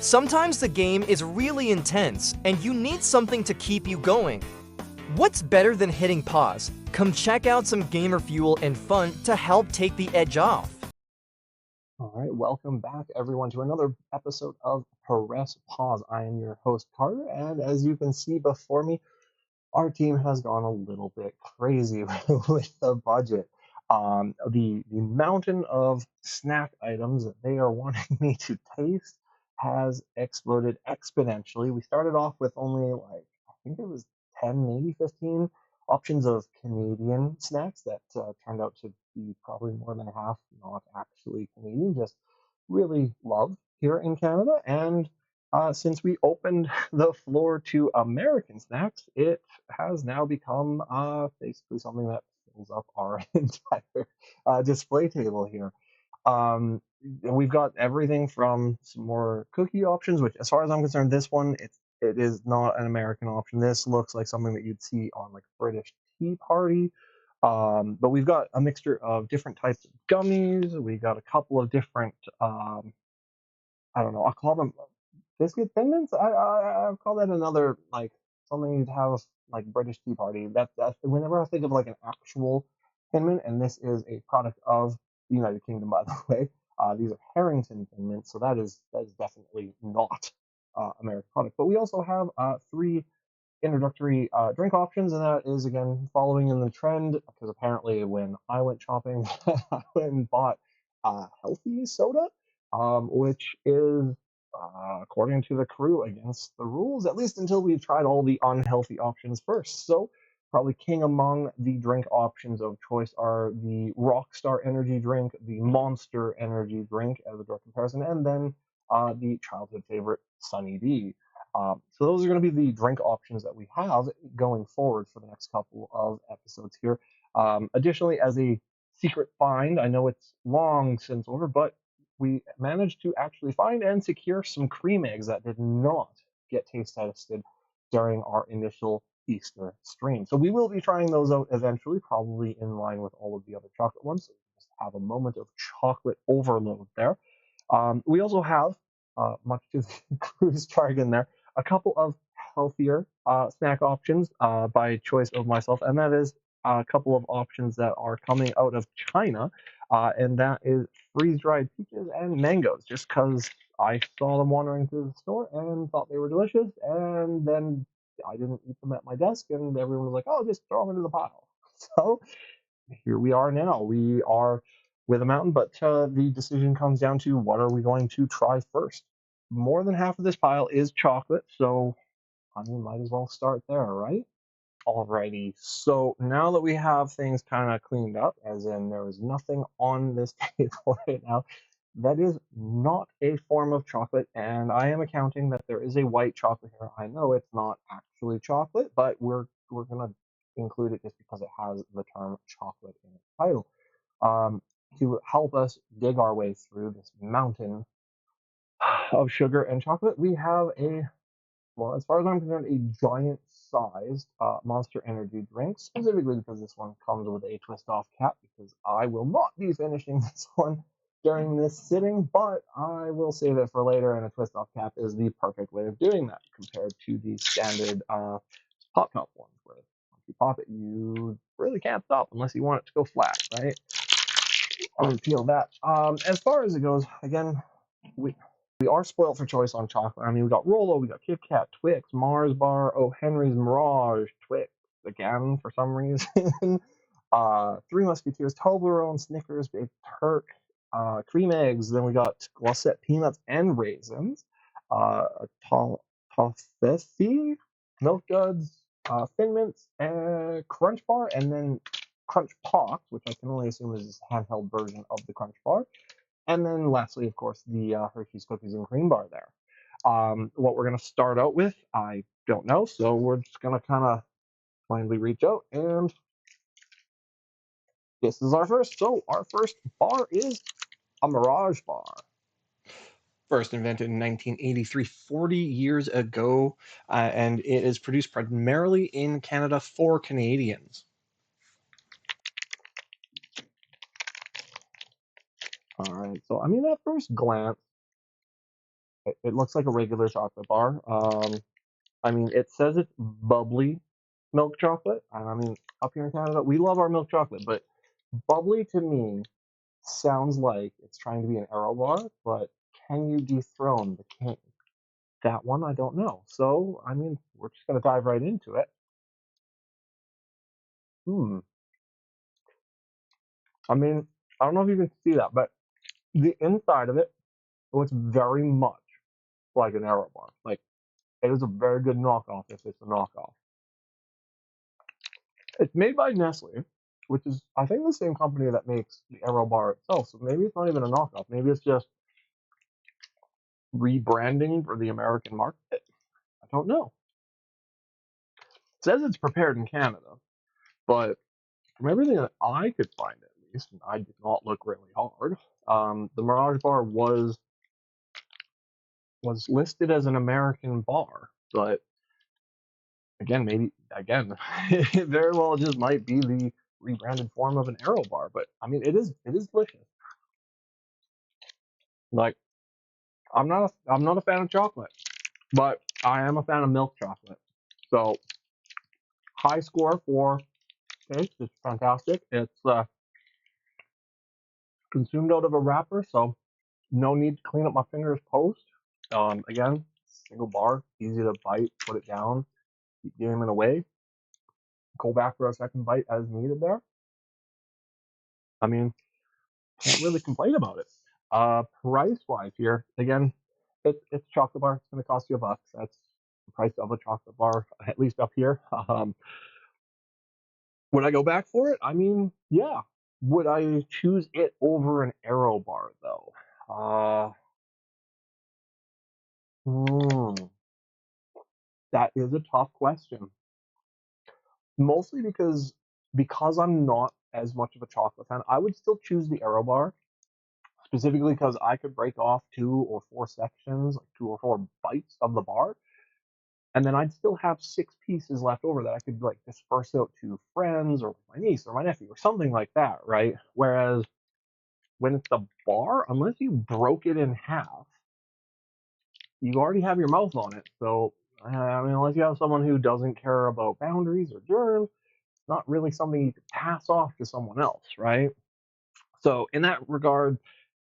Sometimes the game is really intense, and you need something to keep you going. What's better than hitting pause? Come check out some gamer fuel and fun to help take the edge off. All right, welcome back everyone to another episode of Press Pause. I am your host Carter, and as you can see before me, our team has gone a little bit crazy with the budget. The mountain of snack items that they are wanting me to taste has exploded exponentially. We started off with only I think it was 10, maybe 15 options of Canadian snacks that turned out to be probably more than half not actually Canadian, just really loved here in Canada. And since we opened the floor to American snacks, it has now become basically something that fills up our entire display table here. We've got everything from some more cookie options, which, as far as I'm concerned, this one it is not an American option. This looks like something that you'd see on like British Tea Party. But we've got a mixture of different types of gummies. We got a couple of different I don't know. I'll call them biscuit thin mints. I call that another like something you'd have like British Tea Party. That's whenever I think of like an actual thin mint, and this is a product of the United Kingdom, by the way. These are Harrington thin mints, so that is definitely not American product. But we also have three introductory drink options, and that is again following in the trend because apparently when I went shopping, I went and bought healthy soda, which is according to the crew against the rules, at least until we've tried all the unhealthy options first. So probably king among the drink options of choice are the Rockstar energy drink, the Monster energy drink as a direct comparison, and then the childhood favorite Sunny D. So those are going to be the drink options that we have going forward for the next couple of episodes here. Additionally, as a secret find, I know it's long since over, but we managed to actually find and secure some cream eggs that did not get taste tested during our initial Easter stream. So we will be trying those out eventually, probably in line with all of the other chocolate ones. So just have a moment of chocolate overload there. We also have, much to the crew's jargon there, a couple of healthier snack options by choice of myself, and that is a couple of options that are coming out of China, and that is freeze-dried peaches and mangoes, just because I saw them wandering through the store and thought they were delicious, and then I didn't eat them at my desk, and everyone was like, "Oh, just throw them into the pile." So here we are now. We are with a mountain, but the decision comes down to what are we going to try first. More than half of this pile is chocolate, so I mean, might as well start there, right? Alrighty, so now that we have things kind of cleaned up, as in there is nothing on this table right now, that is not a form of chocolate, and I am accounting that there is a white chocolate here. I know it's not actually chocolate, but we're gonna include it just because it has the term chocolate in its title. Um, to help us dig our way through this mountain of sugar and chocolate, we have well, as far as I'm concerned, a giant sized Monster Energy drink, specifically because this one comes with a twist off cap, because I will not be finishing this one during this sitting, but I will save it for later, and a twist off cap is the perfect way of doing that compared to the standard pop top ones, where once you pop it, you really can't stop unless you want it to go flat, right? I'll repeal that. As far as it goes, again, we are spoiled for choice on chocolate. I mean, we got Rolo, we got Kit Kat, Twix, Mars Bar, Oh Henry's Mirage, Twix again for some reason. Three Musketeers, Toblerone, Snickers, Big Turk, cream eggs. Then we got Glossette peanuts and raisins, Toffee, Milk Duds, Thin Mints, Crunch Bar, and then Crunch Pops, which I can only assume is a handheld version of the Crunch Bar. And then lastly, of course, the Hershey's Cookies and Cream Bar there. What we're going to start out with, I don't know, so we're just going to kind of blindly reach out, and this is our first. So our first bar is a Mirage Bar. First invented in 1983, 40 years ago, and it is produced primarily in Canada for Canadians. All right, so I mean, at first glance, It looks like a regular chocolate bar. I mean, it says it's bubbly milk chocolate, and I mean, up here in Canada, we love our milk chocolate, but bubbly to me sounds like it's trying to be an arrow bar, but can you dethrone the king? That one, I don't know. So, I mean, we're just going to dive right into it. Hmm. I mean, I don't know if you can see that, but the inside of it looks very much like an arrow bar. Like, it is a very good knockoff if it's a knockoff. It's made by Nestle, which is, I think, the same company that makes the arrow bar itself. So maybe it's not even a knockoff. Maybe it's just rebranding for the American market. I don't know. It says it's prepared in Canada, but from everything that I could find, at least, and I did not look really hard, the Mirage Bar was listed as an American bar, but again, maybe again, it very well just might be the rebranded form of an Arrow bar. But I mean, it is delicious. Like I'm not a fan of chocolate, but I am a fan of milk chocolate. So high score for taste. It's fantastic. It's consumed out of a wrapper, so no need to clean up my fingers post. Again, single bar, easy to bite, put it down, keep gaming away, go back for a second bite as needed there. I mean, can't really complain about it. Price wise here, again, it's chocolate bar. It's going to cost you $1. That's the price of a chocolate bar, at least up here. Would I go back for it? I mean, yeah. Would I choose it over an Arrow bar though? Hmm, that is a tough question. Mostly because I'm not as much of a chocolate fan, I would still choose the Arrow bar specifically because I could break off 2 or 4 sections, like 2 or 4 bites of the bar, and then I'd still have 6 pieces left over that I could like disperse out to friends or my niece or my nephew or something like that, right? Whereas when it's the bar, unless you broke it in half, you already have your mouth on it. So I mean, unless you have someone who doesn't care about boundaries or germs, it's not really something you could pass off to someone else, right? So in that regard,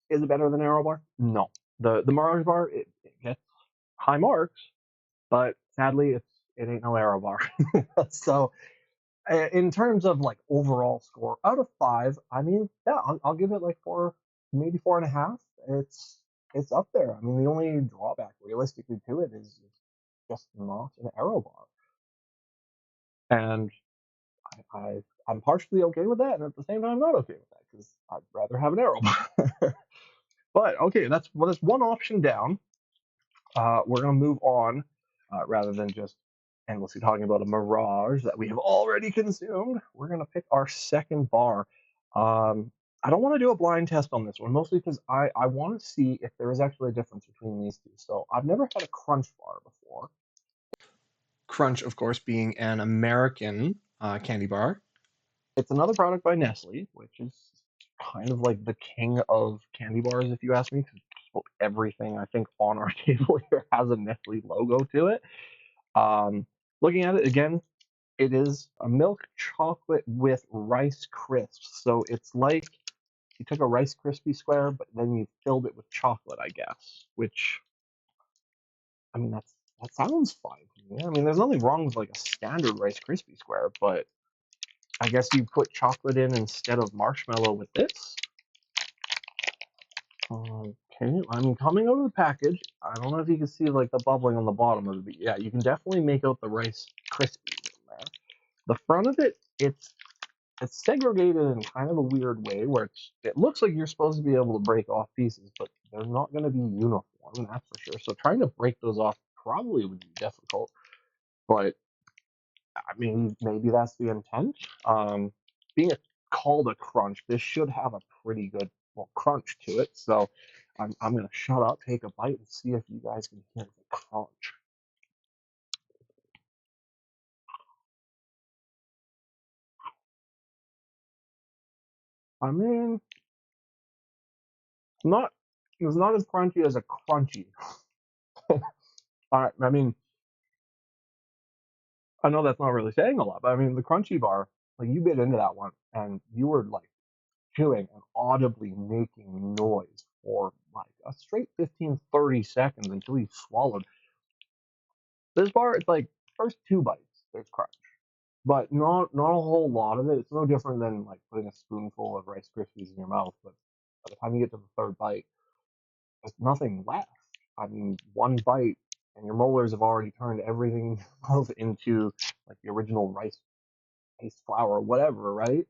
is it better than Arrow Bar? No. The Mirage Bar, it gets high marks, but sadly it ain't no Arrow Bar. So in terms of like overall score, out of 5, I mean, yeah, I'll give it like 4, maybe 4.5. It's up there. I mean, the only drawback realistically to it is just not an Arrow Bar, and I'm partially okay with that, and at the same time not okay with that because I'd rather have an Arrow Bar. But okay, that's one option down. We're gonna move on rather than just endlessly talking about a mirage that we have already consumed. We're gonna pick our second bar. I don't want to do a blind test on this one, mostly because I want to see if there is actually a difference between these two. So I've never had a Crunch bar before. Crunch, of course, being an American candy bar. It's another product by Nestle, which is kind of like the king of candy bars, if you ask me. 'Cause everything I think on our table here has a Nestle logo to it. Um, Looking at it again, it is a milk chocolate with Rice Crisps. So it's like you took a Rice Krispie square, but then you filled it with chocolate, I guess. Which, I mean, that sounds fine to me. I mean, there's nothing wrong with like a standard Rice Krispie square, but I guess you put chocolate in instead of marshmallow with this. Okay, I mean, coming out of the package, I don't know if you can see like the bubbling on the bottom of it. Yeah, you can definitely make out the Rice Krispies in there. The front of it, it's segregated in kind of a weird way where it looks like you're supposed to be able to break off pieces, but they're not going to be uniform, that's for sure. So trying to break those off probably would be difficult, but I mean, maybe that's the intent. Being called a crunch, this should have a pretty good crunch to it. So I'm gonna shut up, take a bite, and see if you guys can hear the crunch. I mean, not it's not as crunchy as a crunchy. I mean, I know that's not really saying a lot, but I mean, the crunchy bar, like you bit into that one and you were like chewing and audibly making noise for like a straight 15, 30 seconds until you swallowed. This bar, it's like first two bites, there's crunch, but not a whole lot of it. It's no different than like putting a spoonful of Rice Krispies in your mouth, but by the time you get to the third bite, there's nothing left. I mean, one bite and your molars have already turned everything in your mouth into like the original rice paste flour or whatever, right?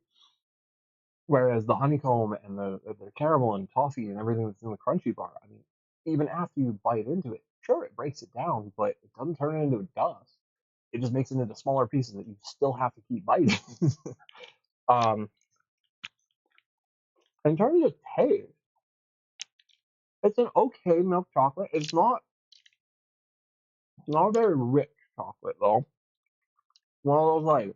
Whereas the honeycomb and the caramel and toffee and everything that's in the crunchy bar, I mean, even after you bite into it, sure, it breaks it down, but it doesn't turn it into a dust. It just makes it into smaller pieces that you still have to keep biting. um, in terms of taste, it's an okay milk chocolate. It's not a very rich chocolate though. One of those like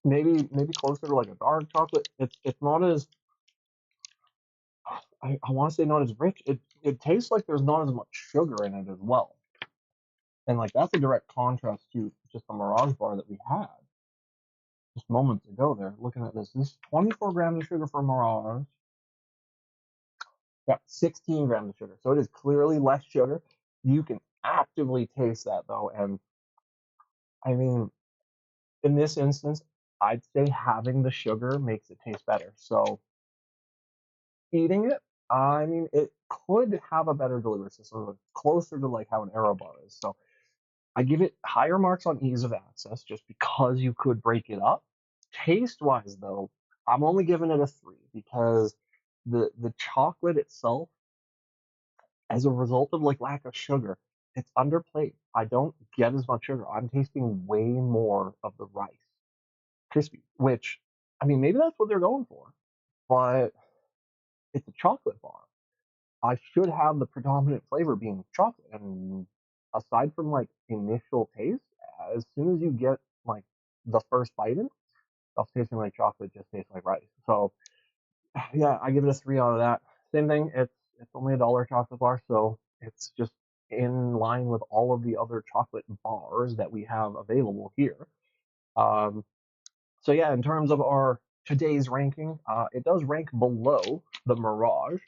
maybe closer to like a dark chocolate. It's not as I want to say not as rich. It tastes like there's not as much sugar in it as well. And like that's a direct contrast to just the Mirage bar that we had just moments ago there. Looking at this, this is 24 grams of sugar for Mirage. Got 16 grams of sugar. So it is clearly less sugar. You can actively taste that though. And I mean, in this instance, I'd say having the sugar makes it taste better. So eating it, I mean, it could have a better delivery system, closer to like how an Aero bar is. So I give it higher marks on ease of access just because you could break it up. Taste wise, though, I'm only giving it a three because the chocolate itself, as a result of like lack of sugar, it's underplayed. I don't get as much sugar. I'm tasting way more of the rice crispy, which I mean maybe that's what they're going for, but it's a chocolate bar. I should have the predominant flavor being chocolate. And aside from like initial taste, as soon as you get like the first bite in, stuff tasting like chocolate just tastes like rice. So yeah, I give it a three out of that. Same thing. It's only $1 chocolate bar, so it's just in line with all of the other chocolate bars that we have available here. Um, so yeah, in terms of our today's ranking, it does rank below the Mirage,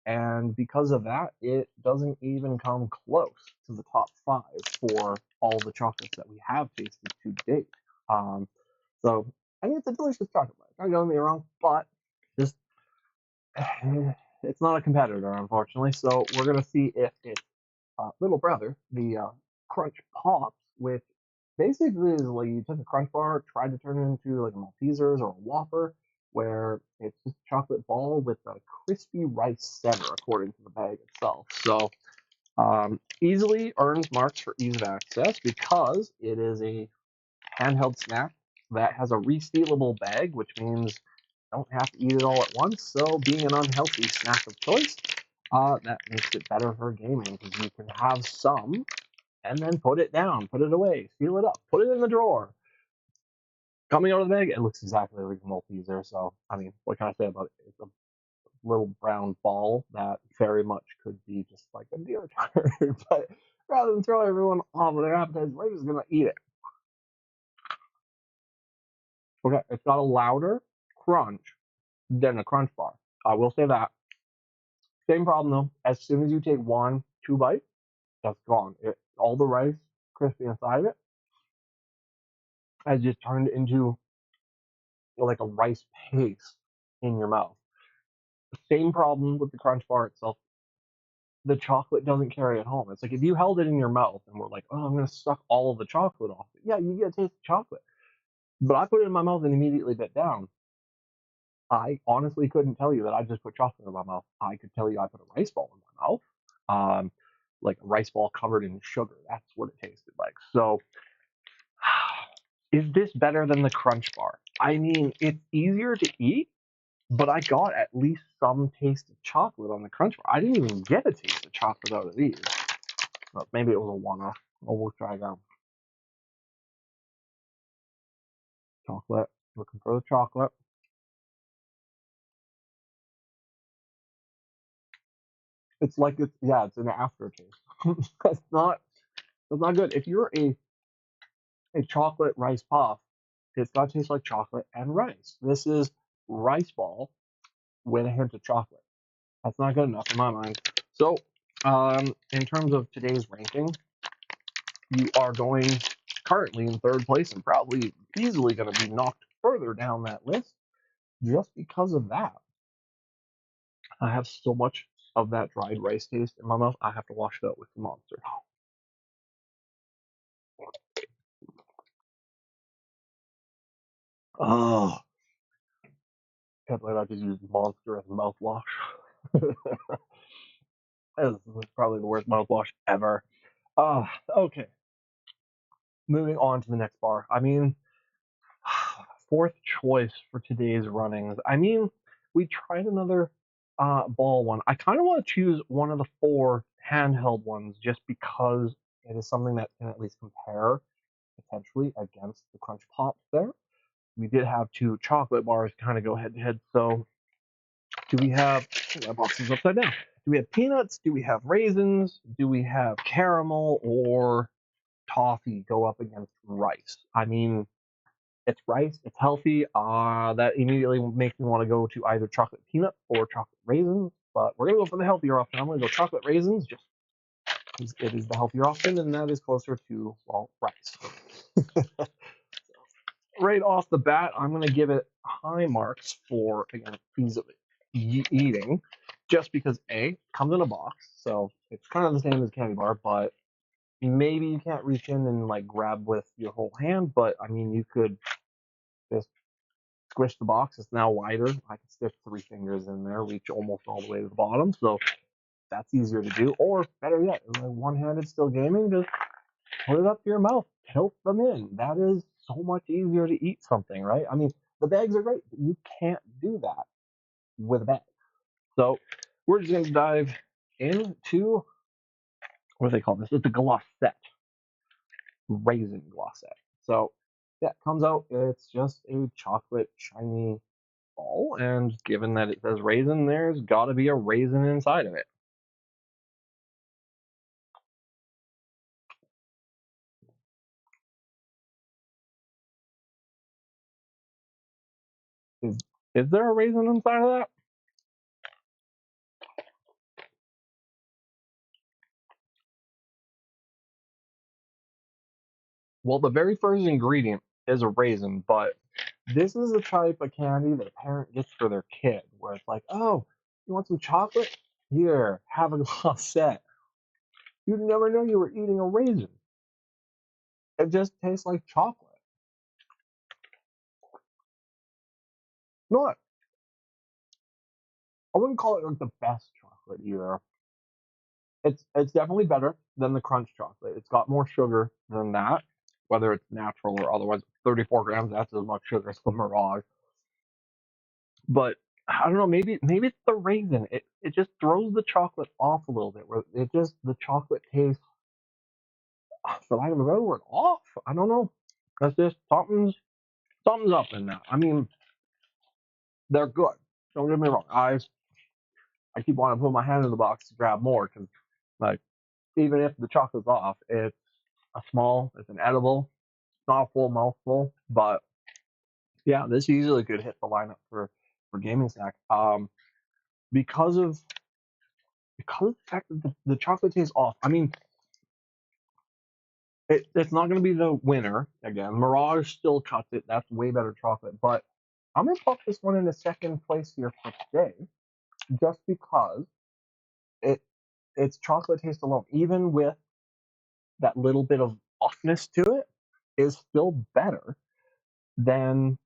and because of that, it doesn't even come close to the top five for all the chocolates that we have tasted to date. Um, so I think it's a delicious chocolate bar. Don't get me wrong, but just it's not a competitor, unfortunately. So we're gonna see if its little brother, the Crunch Pops, which basically is like you took a Crunch bar, tried to turn it into like a Maltesers or a Whopper, where it's just a chocolate ball with a crispy rice center, according to the bag itself. So easily earns marks for ease of access because it is a handheld snack that has a resealable bag, which means you don't have to eat it all at once. So being an unhealthy snack of choice, that makes it better for gaming because you can have some and then put it down, put it away, seal it up, put it in the drawer. Coming out of the bag, it looks exactly like a Malteser. So, I mean, what can I say about it? It's a little brown ball that very much could be just like a deer turd. But rather than throw everyone off of their appetites, we're just going to eat it. Okay, it's got a louder crunch than a crunch bar. I will say that. Same problem though. As soon as you take one, two bites, that's gone. All the rice crispy inside of it has just turned into like a rice paste in your mouth. Same problem with the crunch bar itself. The chocolate doesn't carry it home. It's like if you held it in your mouth and were like, "Oh, I'm gonna suck all of the chocolate off." Yeah, you get a taste of chocolate. But I put it in my mouth and immediately bit down. I honestly couldn't tell you that I just put chocolate in my mouth. I could tell you I put a rice ball in my mouth, um, like a rice ball covered in sugar. That's what it tasted like. So, is this better than the Crunch Bar? I mean, it's easier to eat, but I got at least some taste of chocolate on the Crunch Bar. I didn't even get a taste of chocolate out of these. But maybe it was a one-off. Oh, we'll try again. Chocolate. Looking for the chocolate. It's like it's an aftertaste. That's not good. If you're a chocolate rice puff, it's got to taste like chocolate and rice. This is rice ball with a hint of chocolate. That's not good enough in my mind. So, in terms of today's ranking, you are going currently in third place and probably easily going to be knocked further down that list just because of that. I have so much of that dried rice taste in my mouth, I have to wash it out with the monster. Oh, can't believe I just used monster as mouthwash. This is probably the worst mouthwash ever. Okay. Moving on to the next bar. I mean, fourth choice for today's runnings. I mean, we tried another ball one. I kind of want to choose one of the four handheld ones just because it is something that can at least compare potentially against the Crunch Pops there. We did have two chocolate bars kind of go head to head. So, do we have my box is upside down? Do we have peanuts? Do we have raisins? Do we have caramel or toffee go up against rice? I mean, it's rice, it's healthy. That immediately makes me want to go to either chocolate peanut or chocolate raisins, but we're gonna go for the healthier option. I'm gonna go chocolate raisins just because it is the healthier option, and that is closer to, well, rice. Right off the bat, I'm gonna give it high marks for, again, ease of eating, just because it comes in a box, so it's kind of the same as candy bar, but maybe you can't reach in and like grab with your whole hand, but I mean you could just squish the box. It's now wider. I can stick 3 fingers in there, reach almost all the way to the bottom, so that's easier to do. Or better yet, one-handed still gaming, just put it up to your mouth, tilt them in. That is so much easier to eat something, right? I mean, the bags are great, but you can't do that with a bag. So we're just going to dive into, what do they call this? It's a glossette, raisin glossette. So yeah, it comes out, it's just a chocolate shiny ball, and given that it says raisin, there's got to be a raisin inside of it. Is is there a raisin inside of that? Well, the very first ingredient is a raisin, but this is the type of candy that a parent gets for their kid, where it's like, oh, you want some chocolate? Here, have a glossette. You'd never know you were eating a raisin. It just tastes like chocolate. Not, I wouldn't call it like the best chocolate either. It's definitely better than the crunch chocolate. It's got more sugar than that, whether it's natural or otherwise. 34 grams, that's as much sugar as the Mirage. But I don't know, maybe it's the raisin. It just throws the chocolate off a little bit. Where it just the chocolate taste, for lack of a better word, off. I don't know. That's just something's up in that. I mean, they're good. Don't get me wrong. I keep wanting to put my hand in the box to grab more because, like, even if the chocolate's off, it's an edible, it's not a full mouthful. But yeah, this easily could hit the lineup for gaming snack. Because of the fact that the chocolate tastes off. I mean, it's not going to be the winner again. Mirage still cuts it. That's way better chocolate. But I'm going to put this one in the second place here for today, just because it its chocolate taste alone, even with that little bit of offness to it, is still better than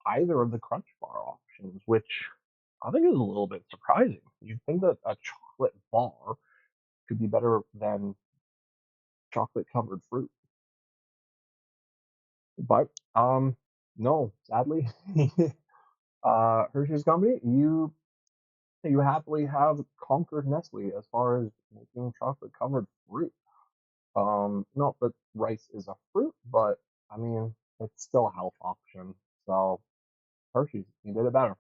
either of the Crunch Bar options, which I think is a little bit surprising. You'd think that a chocolate bar could be better than chocolate covered fruit. But no, sadly, Hershey's Company, you happily have conquered Nestle as far as making chocolate covered fruit. Not that rice is a fruit, but I mean it's still a health option. So Hershey's, you did it better.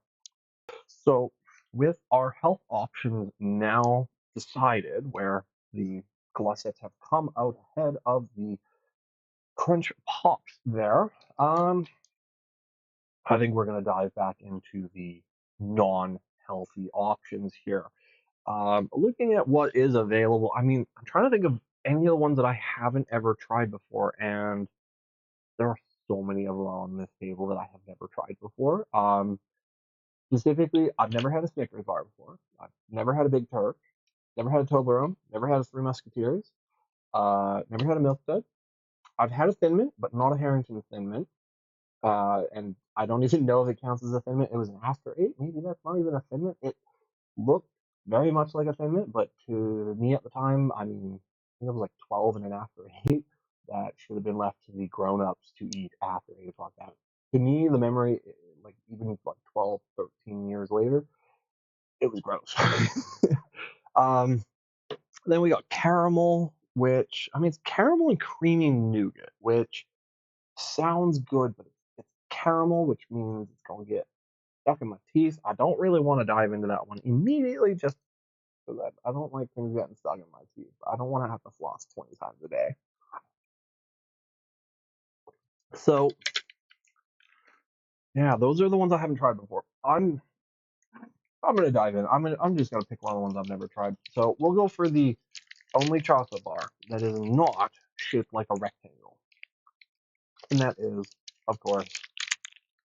So with our health options now decided where the Glossets have come out ahead of the Crunch Pops there. I think we're going to dive back into the non-healthy options here. Looking at what is available, I mean, I'm trying to think of any of the ones that I haven't ever tried before, and there are so many of them on this table that I have never tried before. Specifically, I've never had a Snickers bar before. I've never had a Big Turk. Never had a Toblerone. Never had a Three Musketeers. Never had a Milk Dud. I've had a Thin Mint, but not a Harrington Thin Mint. And I don't even know if it counts as a Thin Mint. It was an After Eight. Maybe that's not even a Thin Mint. It looked very much like a Thin Mint, but to me at the time, I mean, I think it was like 12 and an After Eight. That should have been left to the grown-ups to eat after 8 o'clock. That, to me, the memory, like even like 12, 13 years later, it was gross. um, then we got caramel, which, I mean, it's caramel and creamy nougat, which sounds good, but it's caramel, which means it's going to get stuck in my teeth. I don't really want to dive into that one immediately just because I don't like things getting stuck in my teeth. I don't want to have to floss 20 times a day. So, yeah, those are the ones I haven't tried before. I'm gonna dive in. I'm just gonna pick one of the ones I've never tried. So we'll go for the only chocolate bar that is not shaped like a rectangle, and that is, of course,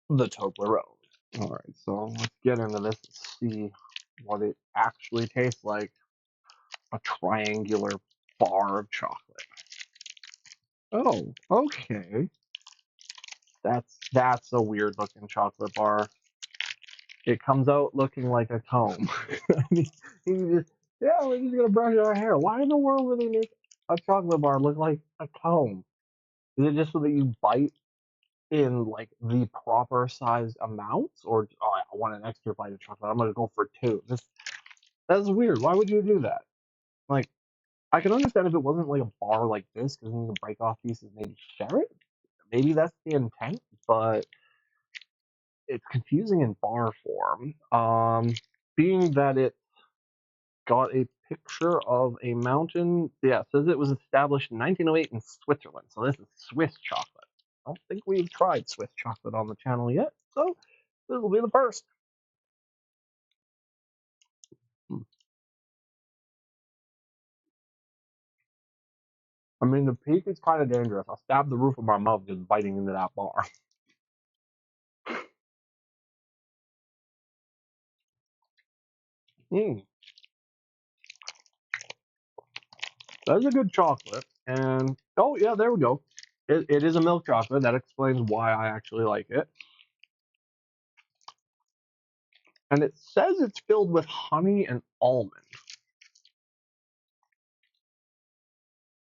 the Toblerone. All right, so let's get into this and see what it actually tastes like. A triangular bar of chocolate. Oh, okay. That's a weird looking chocolate bar. It comes out looking like a comb. I mean, you just, yeah, we're just gonna brush our hair. Why in the world would they make a chocolate bar look like a comb? Is it just so that you bite in like the proper size amounts, or oh, I want an extra bite of chocolate, I'm gonna go for two? That's weird. Why would you do that? Like, I can understand if it wasn't like a bar like this, because then you can break off pieces, maybe share it. Maybe that's the intent, but it's confusing in bar form. Being that it got a picture of a mountain. Yeah, it says it was established in 1908 in Switzerland. So this is Swiss chocolate. I don't think we've tried Swiss chocolate on the channel yet, so this will be the first. I mean, the peak is kind of dangerous. I'll stab the roof of my mouth just biting into that bar. Mm, that's a good chocolate. And, oh, yeah, there we go. It is a milk chocolate. That explains why I actually like it. And it says it's filled with honey and almond.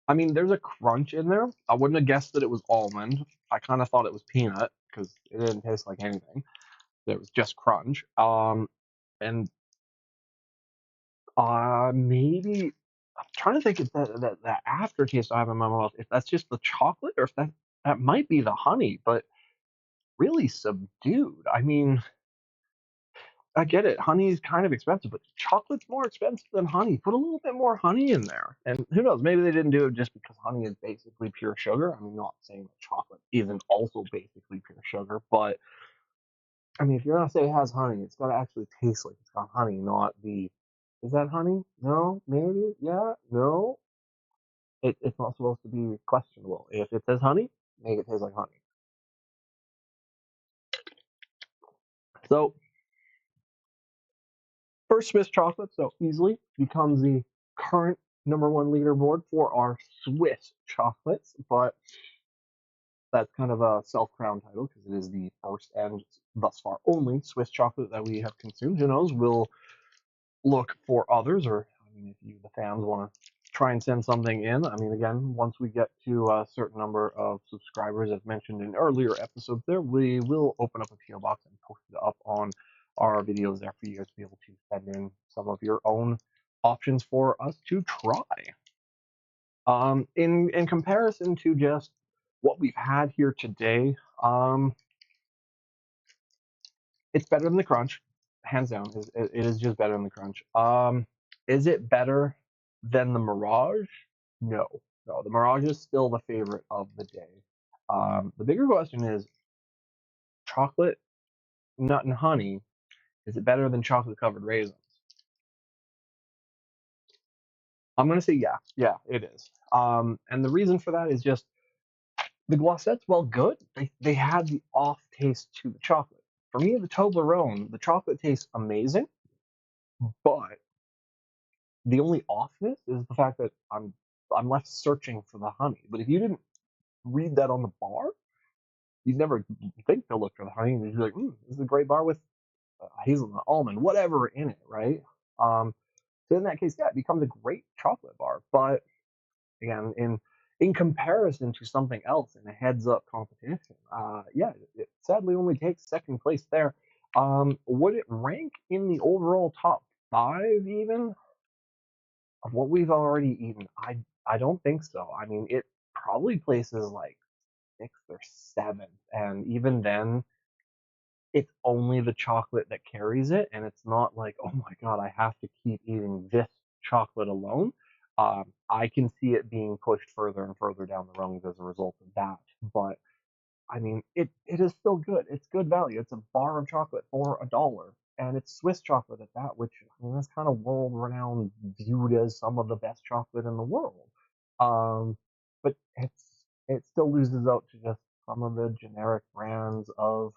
I mean, there's a crunch in there. I wouldn't have guessed that it was almond. I kind of thought it was peanut because it didn't taste like anything. It was just crunch. And maybe I'm trying to think if that aftertaste I have in my mouth, if that's just the chocolate or if that might be the honey, but really subdued. I mean, I get it. Honey is kind of expensive, but chocolate's more expensive than honey. Put a little bit more honey in there. And who knows? Maybe they didn't do it just because honey is basically pure sugar. I'm not saying that chocolate isn't also basically pure sugar, but I mean, if you're gonna say it has honey, it's gotta actually taste like it's got honey, not the. Is that honey? No, maybe, yeah, no. It's not supposed to be questionable. If it says honey, make it taste like honey. So first Swiss chocolate, so easily becomes the current #1 leaderboard for our Swiss chocolates, but that's kind of a self-crowned title because it is the first and thus far only Swiss chocolate that we have consumed. Who knows? We'll look for others, or I mean, if you, the fans, want to try and send something in. I mean, again, once we get to a certain number of subscribers, as mentioned in earlier episodes, there we will open up a PO box and post it up on our videos there for you guys to be able to send in some of your own options for us to try. In comparison to just what we've had here today, it's better than the crunch, hands down. It is just better than the crunch. Is it better than the Mirage? No, no. The Mirage is still the favorite of the day. The bigger question is chocolate, nut, and honey. Is it better than chocolate covered raisins? I'm gonna say yeah, yeah, it is. And the reason for that is just the glossettes, while good, they had the off taste to the chocolate. For me, the Toblerone, the chocolate tastes amazing, but the only offness is the fact that I'm left searching for the honey. But if you didn't read that on the bar, you'd never think to look for the honey. You'd be like, this is a great bar with hazelnut, almond, whatever in it, right? Um, so in that case, yeah, it becomes a great chocolate bar. But again, in comparison to something else in a heads-up competition, yeah, it sadly only takes second place there. Would it rank in the overall top five even of what we've already eaten? I don't think so. I mean, it probably places like sixth or seventh, and even then, it's only the chocolate that carries it, and it's not like, oh my god, I have to keep eating this chocolate alone. I can see it being pushed further and further down the rungs as a result of that. But I mean, it is still good. It's good value. It's a bar of chocolate for $1, and it's Swiss chocolate at that, which I mean, that's kind of world renowned, viewed as some of the best chocolate in the world. Um, but it still loses out to just some of the generic brands of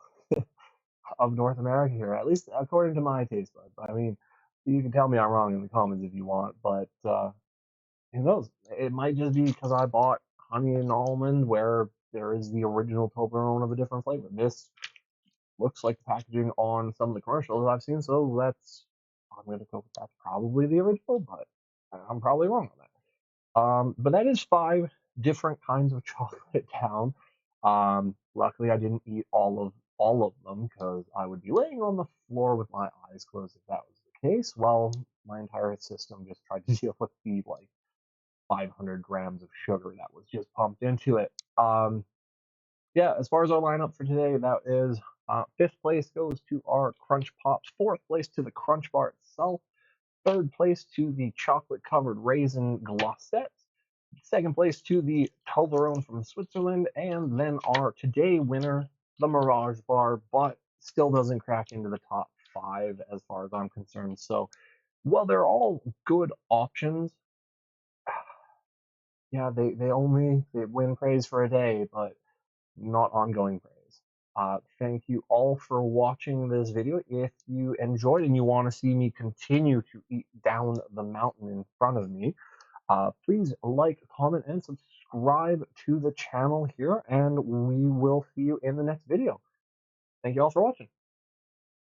North America here, at least according to my taste buds. I mean, you can tell me I'm wrong in the comments if you want, but who knows? It might just be because I bought honey and almond where there is the original Toblerone of a different flavor. This looks like the packaging on some of the commercials I've seen, so I'm going to go with that's probably the original, but I'm probably wrong on that. But that is five different kinds of chocolate down. Luckily, I didn't eat all of them because I would be laying on the floor with my eyes closed if that was the case. While my entire system just tried to deal with the like 500 grams of sugar that was just pumped into it. Yeah, as far as our lineup for today, that is fifth place goes to our Crunch Pops, fourth place to the Crunch Bar itself, third place to the chocolate covered raisin glossettes, second place to the Toblerone from Switzerland, and then our today winner, the Mirage Bar, but still doesn't crack into the top five as far as I'm concerned. So while they're all good options, yeah, they win praise for a day, but not ongoing praise. Thank you all for watching this video. If you enjoyed and you want to see me continue to eat down the mountain in front of me, please like, comment, and subscribe to the channel here, and we will see you in the next video. Thank you all for watching.